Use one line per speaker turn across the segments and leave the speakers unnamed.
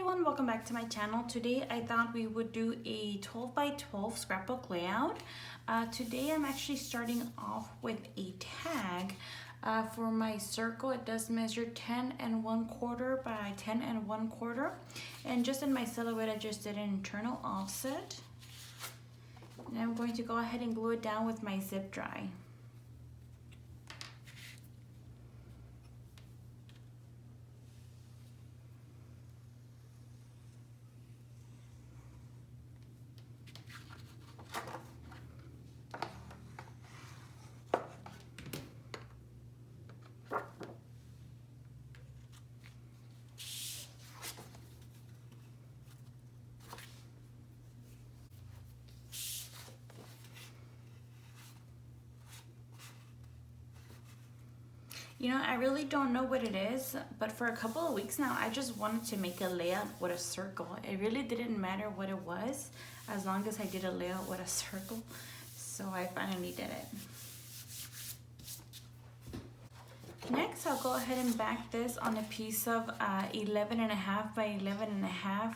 everyone, welcome back to my channel. Today I thought we would do a 12 by 12 scrapbook layout. Today I'm actually starting off with a tag. For my circle, it does measure 10 1/4 by 10 1/4, and just in my silhouette I just did an internal offset. And I'm going to go ahead and glue it down with my zip dry. You know, I really don't know what it is, but for a couple of weeks now, I just wanted to make a layout with a circle. It really didn't matter what it was, as long as I did a layout with a circle. So I finally did it. Next, I'll go ahead and back this on a piece of 11.5 by 11.5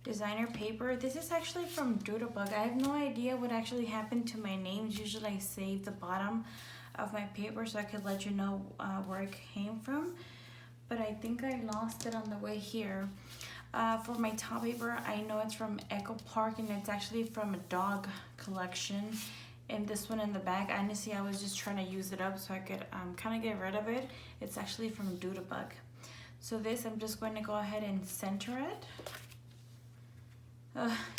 designer paper. This is actually from Doodlebug. I have no idea what actually happened to my names. Usually I save the bottom of my paper so I could let you know where it came from, but I think I lost it on the way here. For my top paper, I know it's from Echo Park, and it's actually from a dog collection. And this one in the back, honestly, I was just trying to use it up so I could kind of get rid of it. It's actually from Doodlebug. So this, I'm just going to go ahead and center it.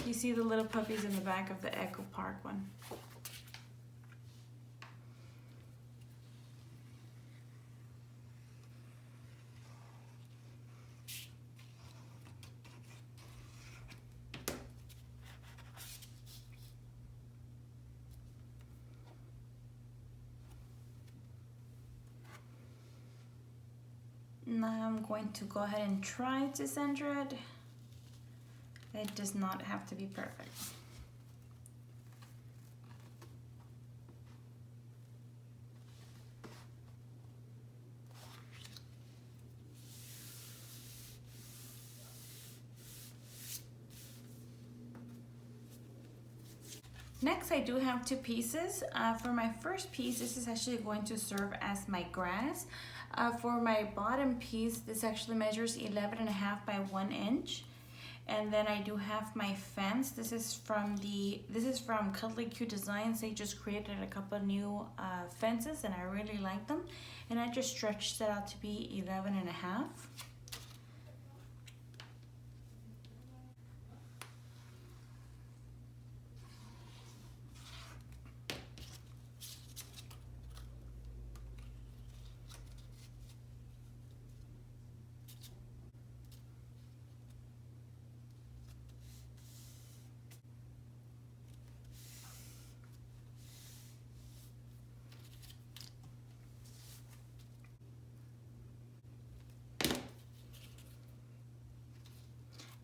You see the little puppies in the back of the Echo Park one. Now I'm going to go ahead and try to center it. It does not have to be perfect. Next, I do have two pieces. For my first piece, this is actually going to serve as my grass. For my bottom piece, this actually measures 11.5 by 1 inch. And then I do have my fence. This is from Cuddly Cute Designs. They just created a couple of new fences, and I really like them. And I just stretched it out to be 11.5.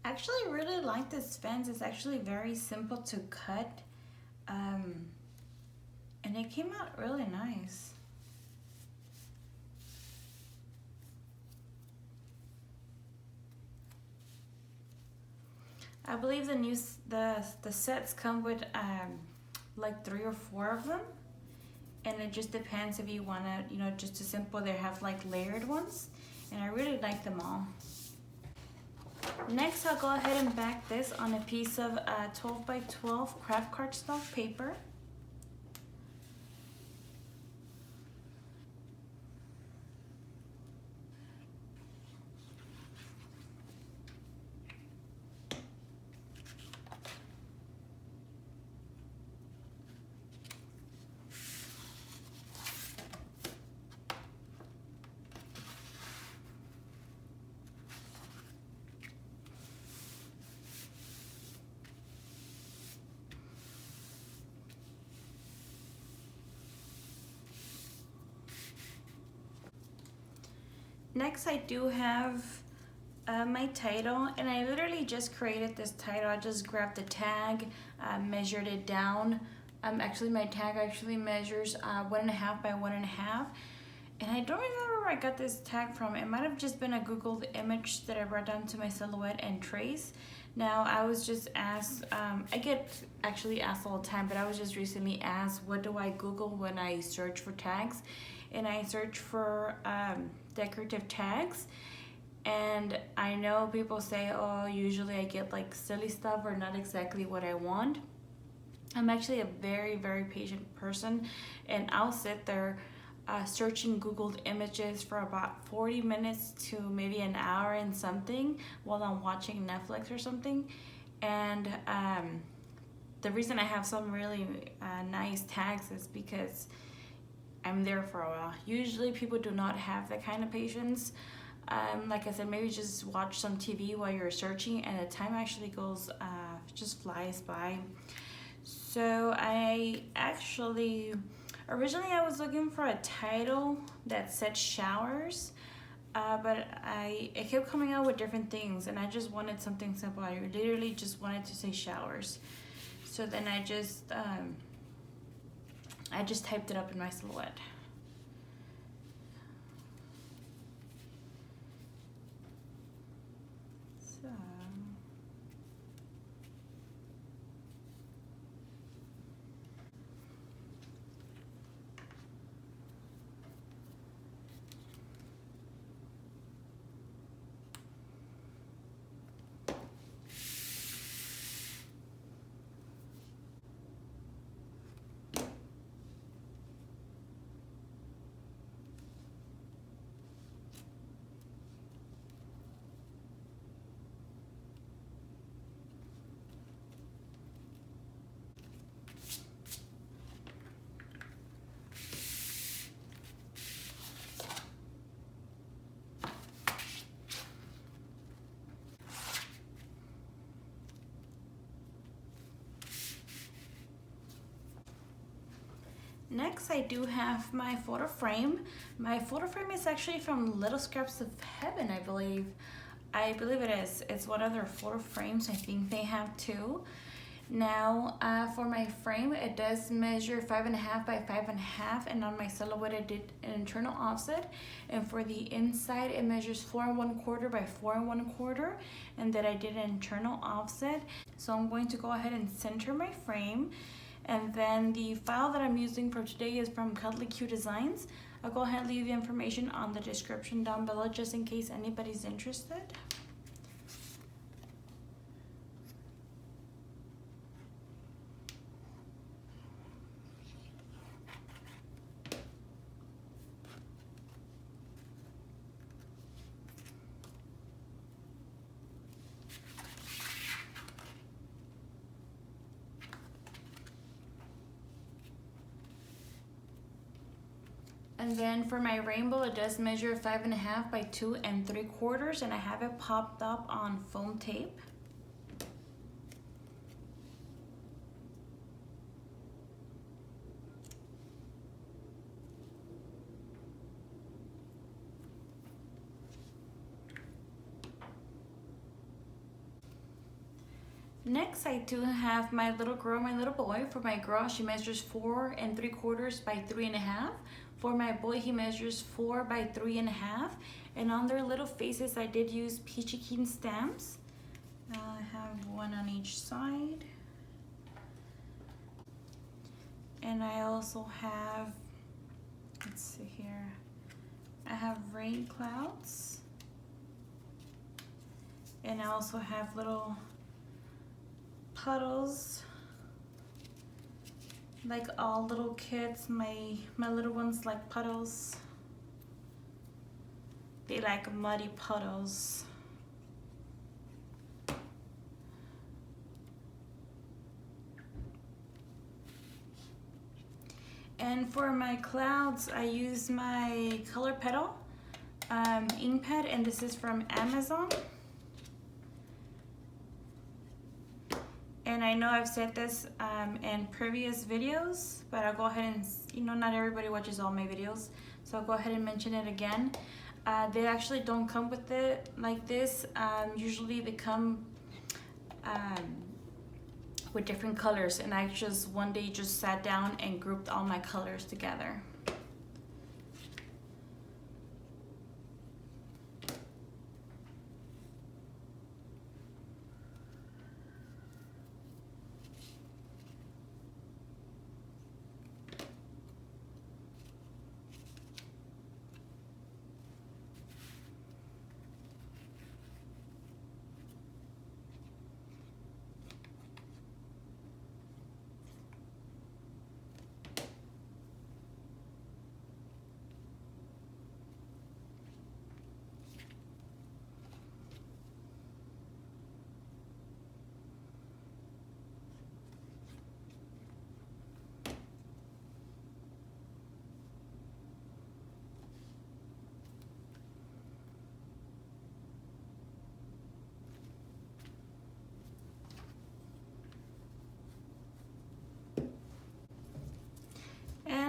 Actually, I really like this fence. It's actually very simple to cut, and it came out really nice. I believe the sets come with like 3 or 4 of them, and it just depends if you want to, you know, just as simple. They have like layered ones, and I really like them all. Next, I'll go ahead and back this on a piece of 12 by 12 craft cardstock paper. Next, I do have my title, and I literally just created this title. I just grabbed the tag, measured it down. Actually, my tag actually measures 1.5 by 1.5, And I don't remember where I got this tag from. It might have just been a Googled image that I brought down to my silhouette and trace. Now, I was just asked, I get actually asked all the time, but I was just recently asked, what do I Google when I search for tags? And I search for decorative tags. And I know people say, oh, usually I get like silly stuff or not exactly what I want. I'm actually a very, very patient person, and I'll sit there searching Googled images for about 40 minutes to maybe an hour and something while I'm watching Netflix or something. And the reason I have some really nice tags is because I'm there for a while. Usually people do not have that kind of patience. Like I said, maybe just watch some TV while you're searching, and the time actually goes, just flies by. So I actually, originally I was looking for a title that said showers, but it kept coming out with different things, and I just wanted something simple. I literally just wanted to say showers. So then I just typed it up in my silhouette. So. Next, I do have my photo frame. My photo frame is actually from Little Scraps of Heaven, I believe. I believe it is. It's one of their photo frames. I think they have two. Now, for my frame, it does measure 5.5 by 5.5, and on my silhouette, I did an internal offset. And for the inside, it measures 4 1/4 by 4 1/4, and then I did an internal offset. So I'm going to go ahead and center my frame. And then the file that I'm using for today is from Cuddly Designs. I'll go ahead and leave the information on the description down below just in case anybody's interested. And then for my rainbow, it does measure 5.5 by 2 3/4, and I have it popped up on foam tape. Next, I do have my little girl, my little boy. For my girl, she measures 4 3/4 by 3.5. For my boy, he measures 4 by 3.5. And on their little faces, I did use peachy keen stamps. I have one on each side. And I also have, let's see here, I have rain clouds. And I also have little puddles, like all little kids. My little ones like puddles. They like muddy puddles. And for my clouds, I use my Color Petal ink pad, and this is from Amazon. And I know I've said this in previous videos, but I'll go ahead and, not everybody watches all my videos, so I'll go ahead and mention it again. They actually don't come with it like this. Usually they come with different colors, and I just one day just sat down and grouped all my colors together.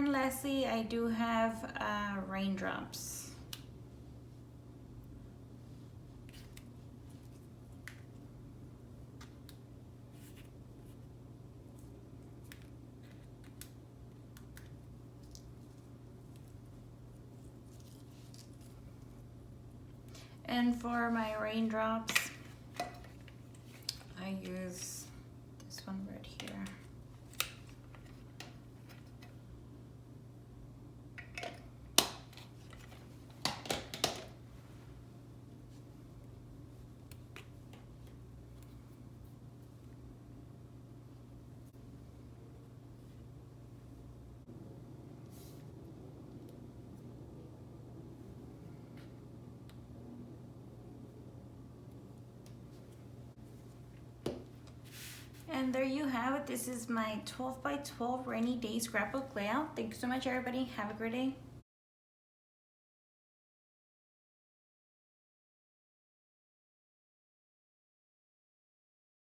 And lastly, I do have Raindrops. And for my raindrops, I use this one right here. And there you have it. This is my 12 by 12 rainy day scrapbook layout. Thank you so much, everybody. Have a great day.